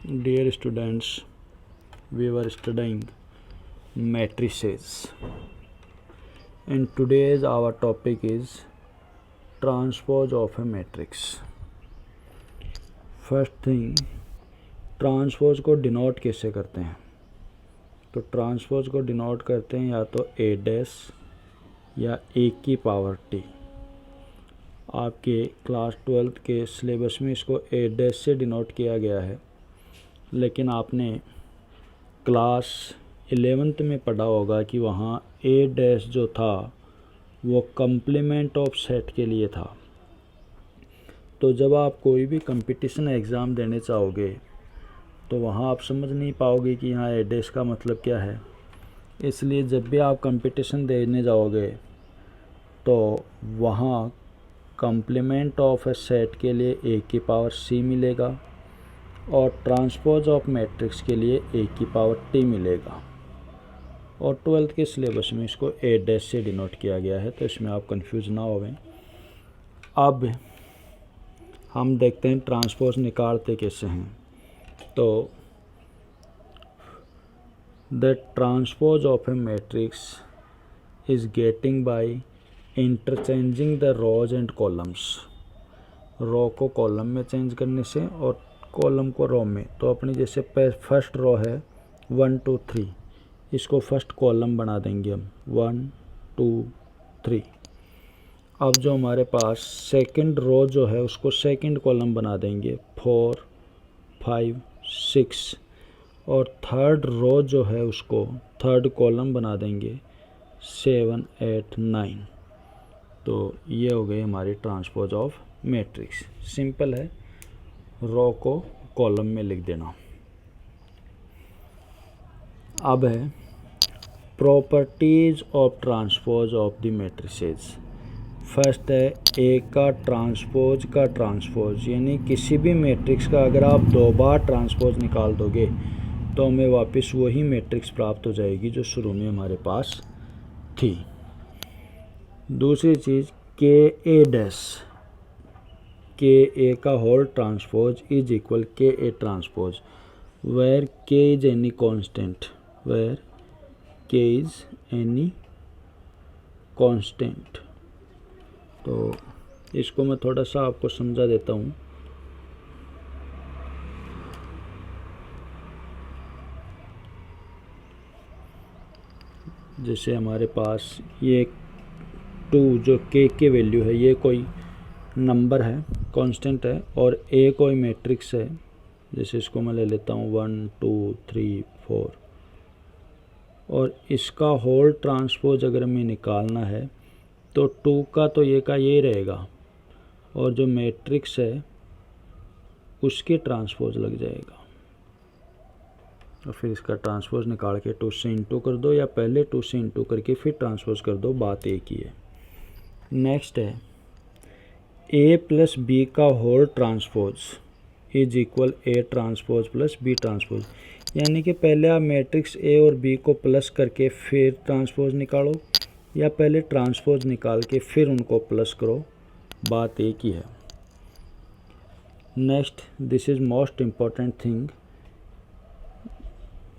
Dear students, we were studying matrices, and today's our topic is transpose of a matrix. First thing, transpose को denote कैसे करते हैं? तो transpose को denote करते हैं या तो ए डैश या ए की पावर टी। आपके क्लास 12th के सिलेबस में इसको ए डैश से डिनोट किया गया है, लेकिन आपने क्लास 11th में पढ़ा होगा कि वहाँ ए डैश जो था वो कम्प्लीमेंट ऑफ सेट के लिए था। तो जब आप कोई भी कंपटीशन एग्ज़ाम देने चाहोगे तो वहाँ आप समझ नहीं पाओगे कि यहाँ ए डैश का मतलब क्या है। इसलिए जब भी आप कंपटीशन देने जाओगे तो वहाँ कम्प्लीमेंट ऑफ ए सेट के लिए ए की पावर सी मिलेगा और ट्रांसपोज ऑफ मैट्रिक्स के लिए ए की पावर टी मिलेगा। और 12th के सिलेबस में इसको ए डैश से डिनोट किया गया है, तो इसमें आप कंफ्यूज ना होवें। अब हम देखते हैं ट्रांसपोज निकालते कैसे हैं। तो the transpose of a matrix is getting by interchanging the rows and columns. Row को कॉलम में चेंज करने से और कॉलम को रो में। तो अपनी जैसे फर्स्ट रो है 1 2 3, इसको फर्स्ट कॉलम बना देंगे हम 1 2 3। अब जो हमारे पास सेकंड रो जो है उसको सेकंड कॉलम बना देंगे 4 5 6, और थर्ड रो जो है उसको थर्ड कॉलम बना देंगे 7 8 9। तो ये हो गई हमारी ट्रांसपोज ऑफ मैट्रिक्स। सिंपल है, रो को कॉलम में लिख देना। अब है properties of transpose of the matrices. First है ए का ट्रांसपोज, यानी किसी भी मैट्रिक्स का अगर आप 2 बार ट्रांसपोज निकाल दोगे तो हमें वापस वही मैट्रिक्स प्राप्त हो जाएगी जो शुरू में हमारे पास थी। दूसरी चीज़ के ए डैश, के ए का होल ट्रांसपोज इज इक्वल के ए ट्रांसपोज वेयर के इज एनी कांस्टेंट, वेयर के इज एनी कांस्टेंट। तो इसको मैं थोड़ा सा आपको समझा देता हूँ। जैसे हमारे पास ये 2 जो के वैल्यू है, ये कोई नंबर है, कांस्टेंट है, और ए कोई मैट्रिक्स है। जैसे इसको मैं ले लेता हूँ 1 2 3 4, और इसका होल ट्रांसपोज अगर हमें निकालना है तो 2 का तो ये रहेगा, और जो मैट्रिक्स है उसके ट्रांसपोज लग जाएगा। और फिर इसका ट्रांसपोज निकाल के 2 से इंटू कर दो, या पहले 2 से इंटू करके फिर ट्रांसपोज कर दो, बात एक ही है। नेक्स्ट है ए प्लस बी का whole transpose is equal A transpose plus B transpose, यानी कि पहले आप मैट्रिक्स ए और बी को प्लस करके फिर ट्रांसपोज निकालो, या पहले ट्रांसपोज निकाल के फिर उनको प्लस करो, बात एक ही है। Next, this is most important thing,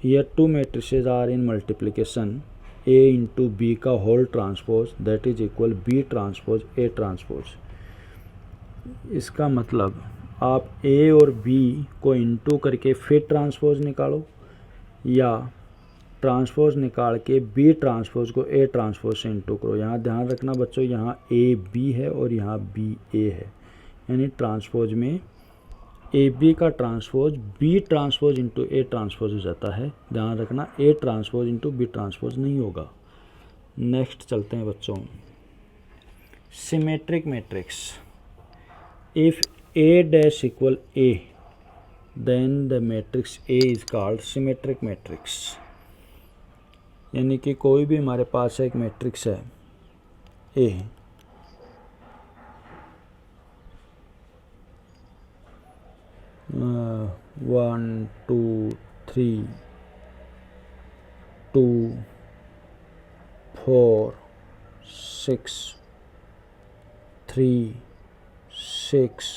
here 2 matrices are in multiplication, A into B का whole transpose that is equal B transpose A transpose. इसका मतलब आप ए और बी को इंटू करके फिर ट्रांसपोज निकालो, या ट्रांसपोज निकाल के बी ट्रांसपोज को ए ट्रांसपोज से इंटू करो। यहाँ ध्यान रखना बच्चों, यहाँ ए बी है और यहाँ बी ए है, यानी ट्रांसपोज में ए बी का transpose B transpose into A transpose हो जाता है। ध्यान रखना, A transpose into B transpose नहीं होगा। नेक्स्ट चलते हैं बच्चों, symmetric matrix. If A dash equal A, then the matrix A is called symmetric matrix। यानी कि कोई भी हमारे पास एक मैट्रिक्स है A, 1 2 3 2 4 6 3 6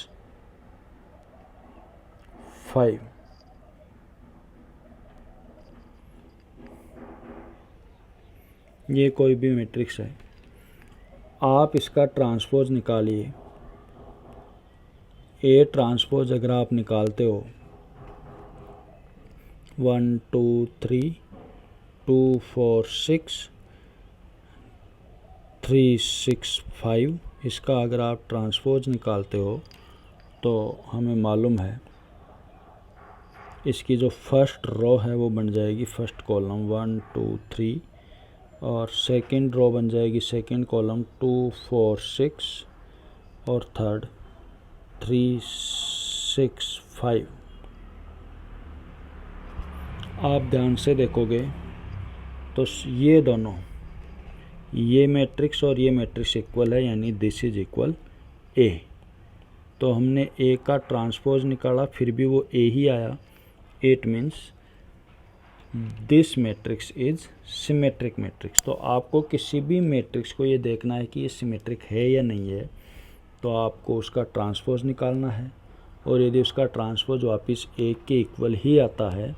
5, ये कोई भी मैट्रिक्स है, आप इसका ट्रांसपोज निकालिए। ए ट्रांसपोज अगर आप निकालते हो 1 2 3 2 4 6 3 6 5, इसका अगर आप ट्रांसपोज निकालते हो तो हमें मालूम है इसकी जो फर्स्ट रो है वो बन जाएगी फर्स्ट कॉलम 1 2 3, और सेकंड रो बन जाएगी सेकंड कॉलम 2 4 6, और थर्ड 3 6 5। आप ध्यान से देखोगे तो ये दोनों, ये मैट्रिक्स और ये मैट्रिक्स इक्वल है, यानी दिस इज इक्वल ए। तो हमने ए का ट्रांसपोज निकाला, फिर भी वो ए ही आया। It means this matrix is symmetric matrix. तो आपको किसी भी मैट्रिक्स को ये देखना है कि ये सिमेट्रिक है या नहीं है, तो आपको उसका ट्रांसपोज निकालना है, और यदि उसका ट्रांसपोज वापस ए के इक्वल ही आता है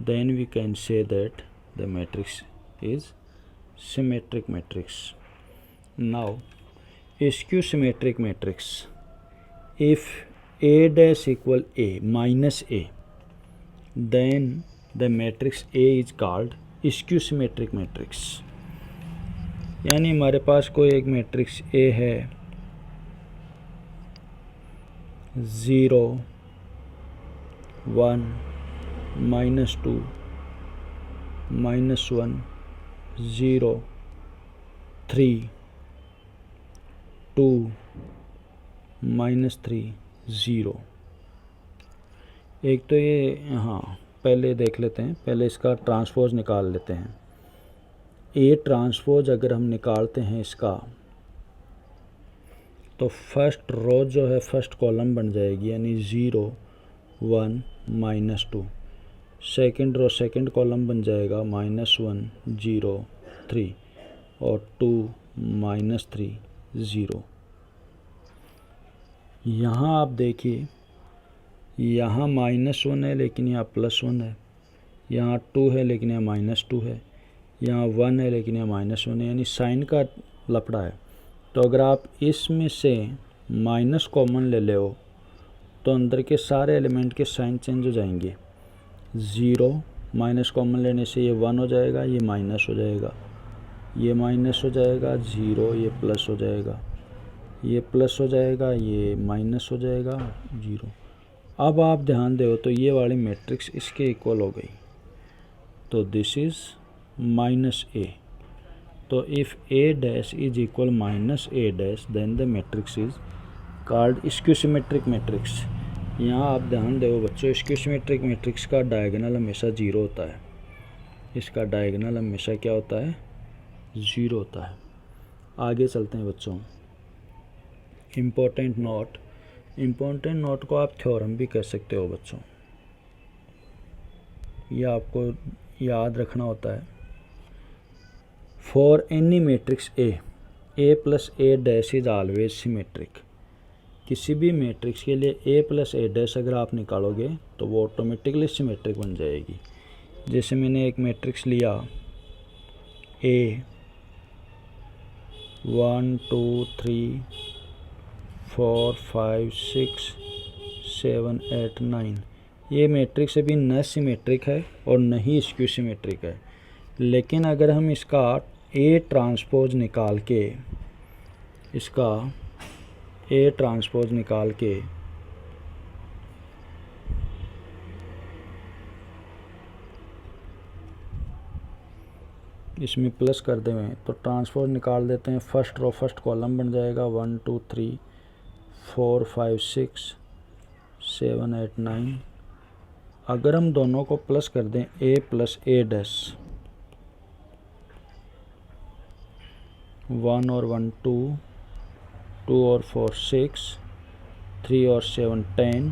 then we can say that the matrix is symmetric matrix. Now skew symmetric matrix, if A dash equal A minus A, then the matrix A is called skew symmetric matrix। यानी हमारे पास कोई एक matrix A है 0 1 -2 -1 0 3 2 -3 0। एक तो ये, हाँ पहले देख लेते हैं, पहले इसका ट्रांसपोज निकाल लेते हैं। ए ट्रांसपोज अगर हम निकालते हैं इसका, तो फर्स्ट रो जो है फर्स्ट कॉलम बन जाएगी, यानी 0 1 -2। सेकंड रो सेकंड कॉलम बन जाएगा -1 0 3, और 2 -3 0। यहाँ आप देखिए, यहाँ -1 है लेकिन यहाँ +1 है, यहाँ 2 है लेकिन यहाँ -2 है, यहाँ 1 है लेकिन यहाँ -1 है, यानी साइन का लफड़ा है। तो अगर आप इसमें से माइनस कॉमन ले हो तो अंदर के सारे एलिमेंट के साइन चेंज हो जाएंगे। 0 माइनस कॉमन लेने से ये 1 हो जाएगा, ये माइनस हो जाएगा, ये माइनस हो जाएगा, 0 ये प्लस हो जाएगा, ये प्लस हो जाएगा, ये माइनस हो जाएगा, 0। अब आप ध्यान दो तो ये वाली मैट्रिक्स इसके इक्वल हो गई, तो दिस इज़ -a। तो if a dash is equal -a dash, then the matrix is called skew symmetric matrix. यहाँ आप ध्यान दो बच्चों, स्क्यू सिमेट्रिक मैट्रिक्स का डायगोनल हमेशा 0 होता है। इसका डायगोनल हमेशा क्या होता है? 0 होता है। आगे चलते हैं बच्चों। इम्पोर्टेंट नोट, इम्पोर्टेंट नोट को आप थ्योरम भी कह सकते हो बच्चों, ये आपको याद रखना होता है। For any matrix A plus A dash is always symmetric. किसी भी मैट्रिक्स के लिए ए प्लस ए डैश अगर आप निकालोगे तो वो ऑटोमेटिकली सिमेट्रिक बन जाएगी। जैसे मैंने एक मैट्रिक्स लिया ए 1 2 3 4 5 6 7 8 9, ये मैट्रिक्स अभी न सिमेट्रिक है और न ही स्क्यू सिमेट्रिक है। लेकिन अगर हम इसका ए ट्रांसपोज निकाल के, इसका ए ट्रांसपोज निकाल के इसमें प्लस कर दें तो ट्रांसपोज निकाल देते हैं। फर्स्ट रो फर्स्ट कॉलम बन जाएगा 1 2 3 4 5 6 7 8 9। अगर हम दोनों को प्लस कर दें a प्लस ए डैश, 1 और 1 2, 2 और 4 6, 3 और 7 10,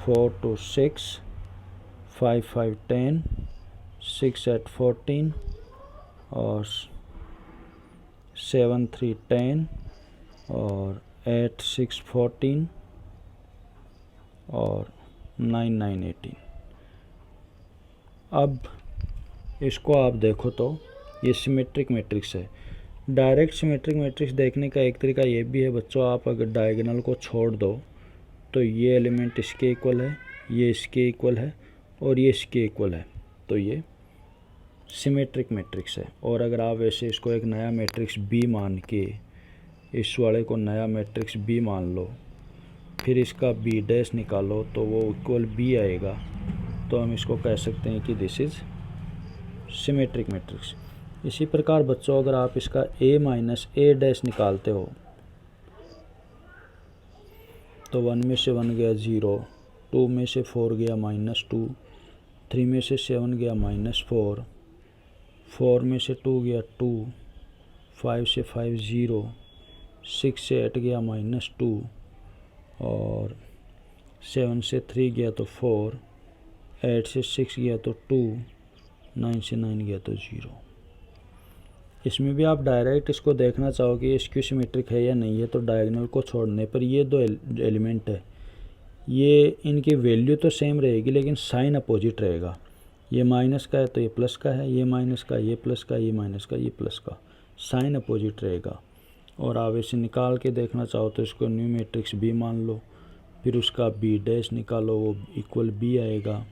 4 2 6, 5 5 10, 6 8 14 और 7 3 10 और 8 6 14 और 9 9 18। अब इसको आप देखो तो ये सिमेट्रिक मैट्रिक्स है। डायरेक्ट सिमेट्रिक मैट्रिक्स देखने का एक तरीका ये भी है बच्चों, आप अगर डायगोनल को छोड़ दो तो ये एलिमेंट इसके इक्वल है, ये इसके इक्वल है और ये इसके इक्वल है, तो ये सिमेट्रिक मैट्रिक्स है। और अगर आप वैसे इसको एक नया मैट्रिक्स बी मान के, इस वाले को नया मैट्रिक्स बी मान लो, फिर इसका बी डैश निकालो तो वो इक्वल बी आएगा, तो हम इसको कह सकते हैं कि दिस इज़ सिमेट्रिक मैट्रिक्स। इसी प्रकार बच्चों अगर आप इसका ए माइनस ए डैश निकालते हो तो 1 में से 1 गया 0, 2 में से 4 गया -2, 3 में से 7 गया -4, 4 में से 2 गया 2, 5 से 5 0, 6 से 8 गया -2 और 7 से 3 गया तो 4, 8 से 6 गया तो 2, 9 से 9 गया तो 0। इसमें भी आप डायरेक्ट इसको देखना चाहोगे ये स्क्यू सिमेट्रिक है या नहीं है, तो डायगोनल को छोड़ने पर ये दो एलिमेंट है, ये इनकी वैल्यू तो सेम रहेगी लेकिन साइन अपोजिट रहेगा। ये माइनस का है तो ये प्लस का है, ये माइनस का, ये प्लस का, ये माइनस का, ये प्लस का, साइन अपोजिट रहेगा। और आप इसे निकाल के देखना चाहो तो इसको न्यू मैट्रिक्स बी मान लो, फिर उसका बी डैश निकालो, वो इक्वल बी आएगा।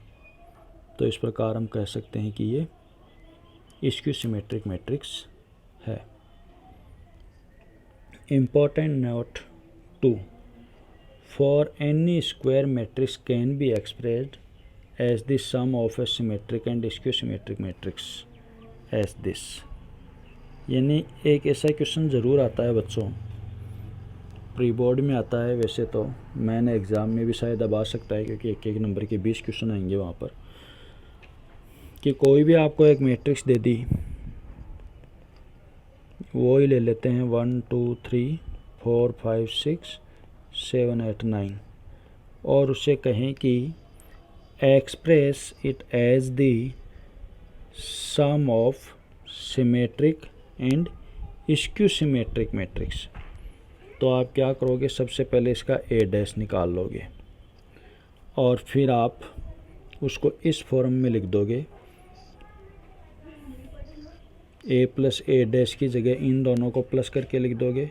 तो इस प्रकार हम कह सकते हैं कि ये स्क्यू सिमेट्रिक मैट्रिक्स है। Important note 2, for any square matrix can be expressed as the sum of a symmetric and skew symmetric matrix as this. यानी एक ऐसा क्वेश्चन ज़रूर आता है बच्चों, प्री बोर्ड में आता है, वैसे तो मैंने एग्ज़ाम में भी शायद अब आ सकता है क्योंकि एक एक नंबर के 20 क्वेश्चन आएंगे वहाँ पर, कि कोई भी आपको एक मैट्रिक्स दे दी, वो ही ले लेते हैं 1 2 3 4 5 6 7 8 9, और उससे कहें कि express it as the sum of symmetric and skew symmetric matrix. तो आप क्या करोगे, सबसे पहले इसका ए डैश निकाल लोगे और फिर आप उसको इस फॉर्म में लिख दोगे, ए प्लस ए डैश की जगह इन दोनों को प्लस करके लिख दोगे,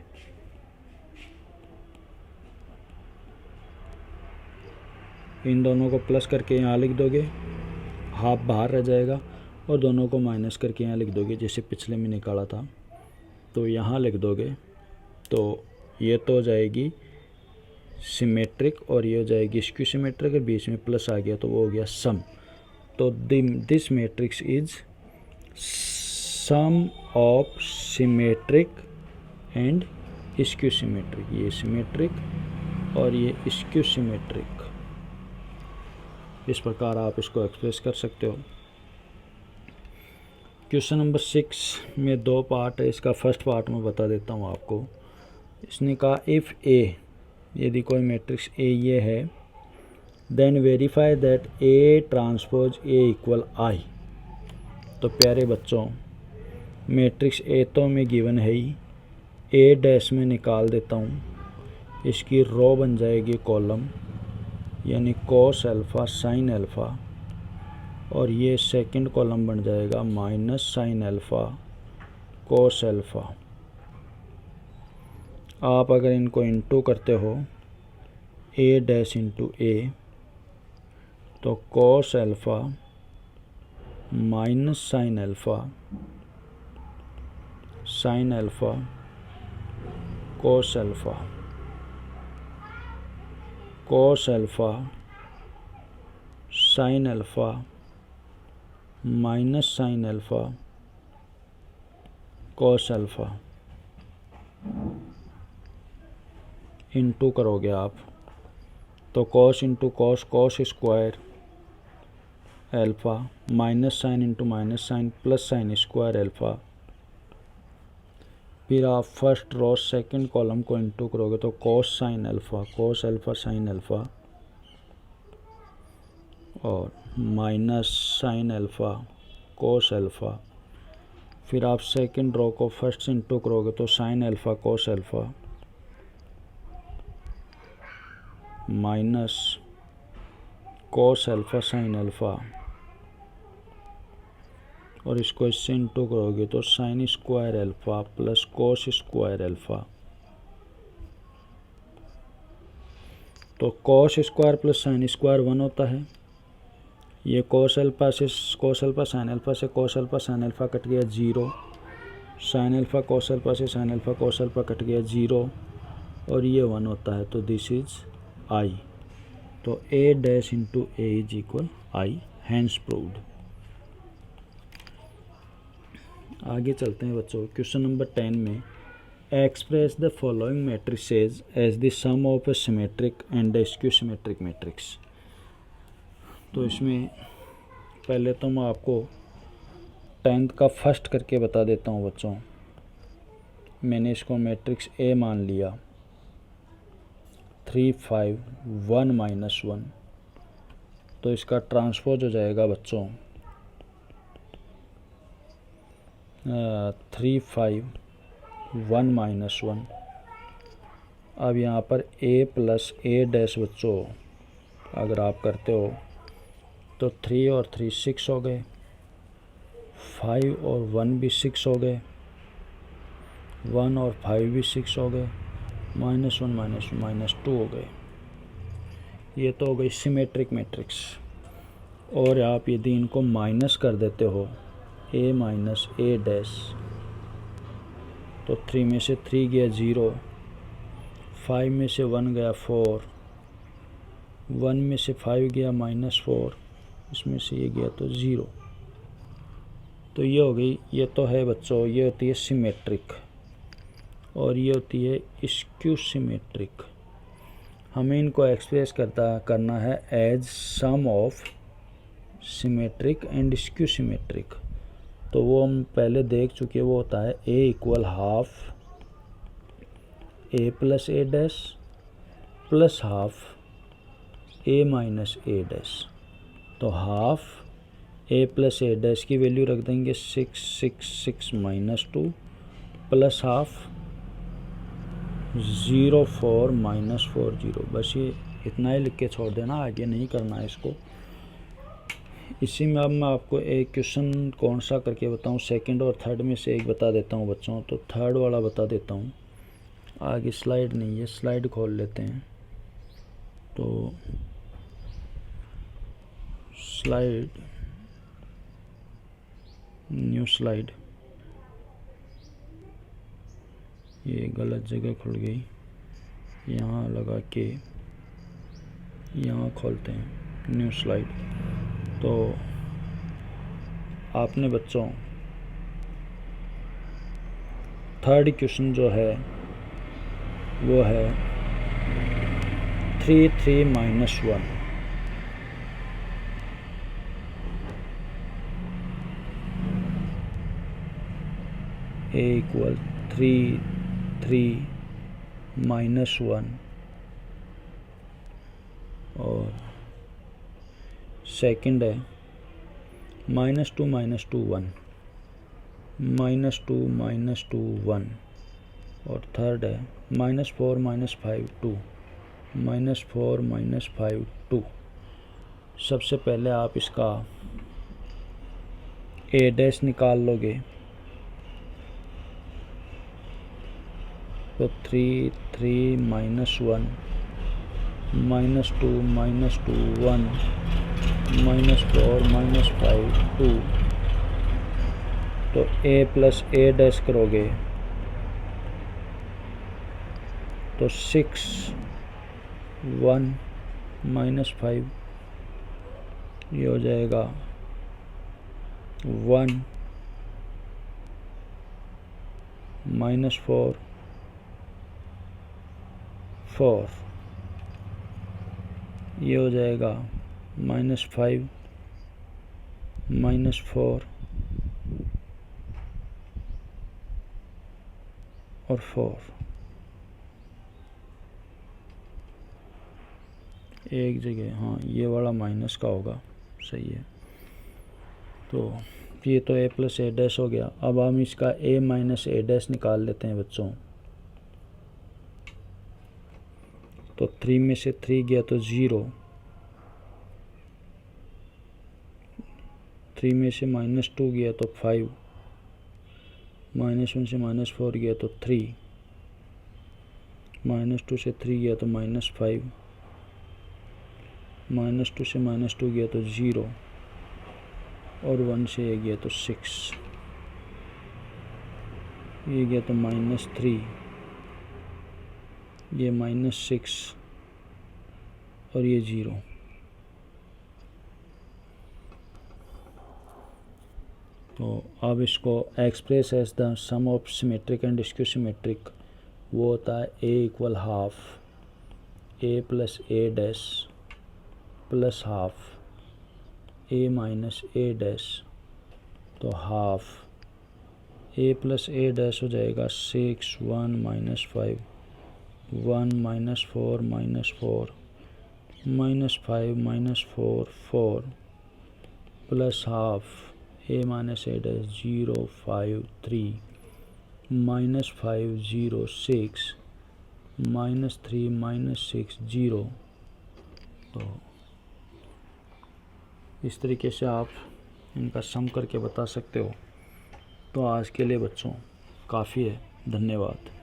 इन दोनों को प्लस करके यहाँ लिख दोगे, हाफ बाहर रह जाएगा, और दोनों को माइनस करके यहाँ लिख दोगे जैसे पिछले में निकाला था, तो यहाँ लिख दोगे। तो ये तो हो जाएगी सिमेट्रिक और ये हो जाएगी स्क्यू सिमेट्रिक, और बीच में प्लस आ गया तो वो हो गया सम। तो this matrix is sum of symmetric and skew symmetric. ये सिमेट्रिक और ये स्क्यू सिमेट्रिक, इस प्रकार आप इसको एक्सप्रेस कर सकते हो। क्वेश्चन नंबर 6 में 2 पार्ट है, इसका फर्स्ट पार्ट मैं बता देता हूँ आपको। इसने कहा इफ़ ए, यदि कोई मैट्रिक्स ए ये है, then verify that A transpose A equal I. तो प्यारे बच्चों, मैट्रिक्स ए तो में गिवन है ही, ए डैश में निकाल देता हूँ, इसकी रो बन जाएगी कॉलम, यानी कोस अल्फ़ा साइन अल्फ़ा, और ये सेकंड कॉलम बन जाएगा minus sine alpha cos alpha. आप अगर इनको इंटू करते हो ए डैश इंटू ए, तो cos alpha minus sine alpha sine alpha cos alpha, cos alpha sine alpha minus sine alpha cos alpha into करोगे आप, तो cos into cos, cos square alpha, minus sine into minus sine plus sine square alpha. फिर आप first row second column को into करोगे तो cos sine alpha, cos alpha sine alpha, और minus sine alpha cos alpha. फिर आप second row को first से इंटू करोगे तो sine alpha cos alpha, minus cos alpha sine alpha, और इसको इससे इंटू करोगे तो sine square alpha plus cos square alpha. तो cos square plus sine square 1 होता है। ये कॉस अल्फ़ा से कॉस अल्फ़ा साइन अल्फ़ा से cos alpha sine alpha cut गया 0, साइन अल्फ़ा कॉस अल्फ़ा से sine alpha cos alpha cut गया 0, और ये 1 होता है। तो दिस इज़ आई। तो a dash into A is equal I, hence proved. आगे चलते हैं बच्चों। क्वेश्चन नंबर 10 में express the following matrices as the sum of a symmetric and skew symmetric matrix. तो इसमें पहले तो मैं आपको 10th का फर्स्ट करके बता देता हूँ बच्चों। मैंने इसको मैट्रिक्स ए मान लिया, 3 5 1 -1। तो इसका ट्रांसपोज हो जाएगा बच्चों 3 5 1 -1। अब यहाँ पर a प्लस ए डैश बच्चों अगर आप करते हो तो 3 और 3 6 हो गए, 5 और 1 भी 6 हो गए, 1 और 5 भी 6 हो गए, -1 -2 हो गए। ये तो हो गई सिमेट्रिक मैट्रिक्स। और आप यदि इनको माइनस कर देते हो a माइनस ए डैश, तो 3 में से 3 गया 0, 5 में से 1 गया 4, 1 में से 5 गया -4, इसमें से ये गया तो 0। तो ये हो गई, ये तो है बच्चों, ये होती है सिमेट्रिक, और ये होती है स्क्यू सिमेट्रिक। हमें इनको एक्सप्रेस करना है as sum of symmetric and skew symmetric. तो वो हम पहले देख चुके, वो होता है a equal half a plus A dash plus half a minus A dash. तो half a plus A dash की वैल्यू रख देंगे 6 6 6 -2 प्लस हाफ 0 4 -4 0। बस ये इतना ही लिख के छोड़ देना, आगे नहीं करना है इसको। इसी में अब मैं आपको एक क्वेश्चन कौन सा करके बताऊं, सेकंड और थर्ड में से एक बता देता हूं बच्चों। तो थर्ड वाला बता देता हूं, आगे स्लाइड नहीं है, स्लाइड खोल लेते हैं। तो स्लाइड, न्यू स्लाइड, ये गलत जगह खुल गई, यहाँ लगा के यहाँ खोलते हैं न्यू स्लाइड। तो आपने बच्चों थर्ड क्वेश्चन जो है वो है 3 3 -1। a इक्वल 3 3 -1, और सेकंड है -2 -2 1, -2 -2 1, और थर्ड है -4 -5 2, -4 -5 2। सबसे पहले आप इसका a डैश निकाल लोगे तो 3 3 -1 -2 -2 1 -4 -5 2। तो a प्लस ए डैश करोगे तो 6 1 -5, ये हो जाएगा 1 -4 4, ये हो जाएगा -5 -4 और 4। एक जगह, हाँ ये वाला माइनस का होगा, सही है। तो ये तो a प्लस ए डैश हो गया। अब हम इसका a माइनस ए डैश निकाल लेते हैं बच्चों। तो 3 में से 3 गया तो 0, 3 में से -2 गया तो 5, -1 से -4 गया तो 3, -2 से 3 गया तो -5, -2 से -2 गया तो 0 और 1 से ये गया तो 6, ये गया तो -3, ये -6 और ये 0। तो अब इसको express as the sum of symmetric and skew symmetric, वो होता है a = ½ a + a' + ½ a - a', तो ½ a + a' हो जाएगा 6, 1 - 5, 1 - 4 - 4 -5 - 4 4 + ½ a - a', 0 5 3 -5 0 6 -3 -6 0। तो इस तरीके से आप इनका सम करके बता सकते हो। तो आज के लिए बच्चों काफ़ी है। धन्यवाद।